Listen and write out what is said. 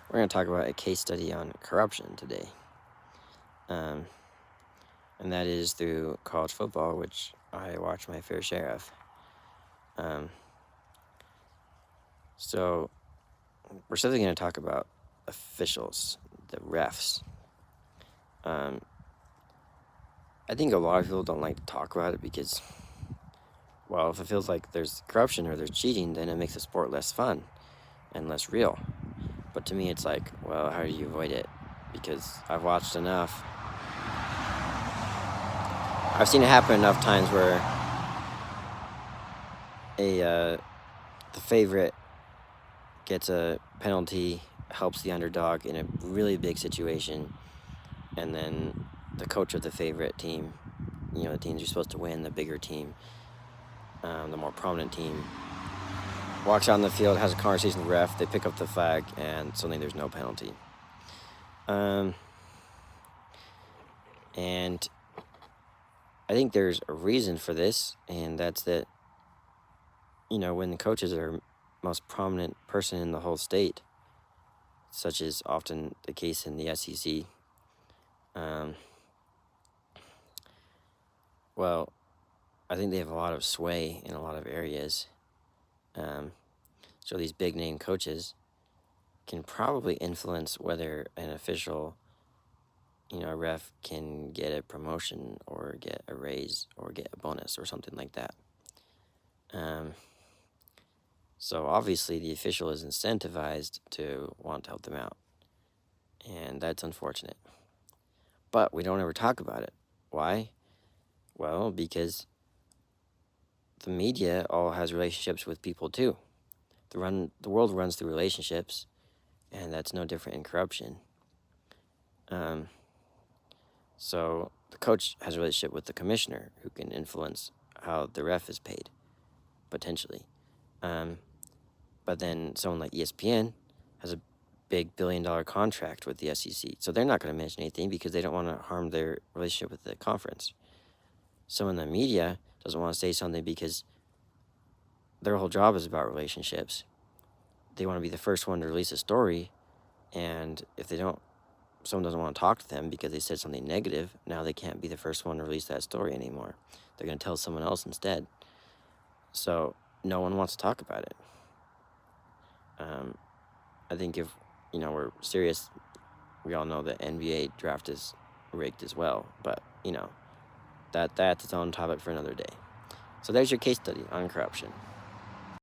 We're going to talk about a case study on corruption today. And that is through college football, which I watch my fair share of. So we're simply going to talk about officials, the refs. I think a lot of people don't like to talk about it because, well, if it feels like there's corruption or there's cheating, then it makes the sport less fun and less real. But to me, it's like, well, how do you avoid it? Because I've watched enough. I've seen it happen enough times where the favorite gets a penalty, helps the underdog in a really big situation, and then the coach of the favorite team, the teams you're supposed to win, the bigger team, the more prominent team, walks out on the field, has a conversation with the ref, they pick up the flag, and suddenly there's no penalty. And I think there's a reason for this, and that's that, when the coaches are most prominent person in the whole state, such as often the case in the SEC, well, I think they have a lot of sway in a lot of areas. So these big name coaches can probably influence whether an official, a ref, can get a promotion or get a raise or get a bonus or something like that. So obviously the official is incentivized to want to help them out. And that's unfortunate. But we don't ever talk about it. Why? Well, because the media all has relationships with people too. The world runs through relationships, and that's no different in corruption. So the coach has a relationship with the commissioner, who can influence how the ref is paid, potentially. But then someone like ESPN has a big billion-dollar contract with the SEC, so they're not going to mention anything because they don't want to harm their relationship with the conference. Someone in the media doesn't want to say something because their whole job is about relationships. They want to be the first one to release a story, and if someone doesn't want to talk to them because they said something negative, now they can't be the first one to release that story anymore. They're going to tell someone else instead. So no one wants to talk about it. I think if, we're serious, we all know that NBA draft is rigged as well. But, that's its own topic for another day. So there's your case study on corruption.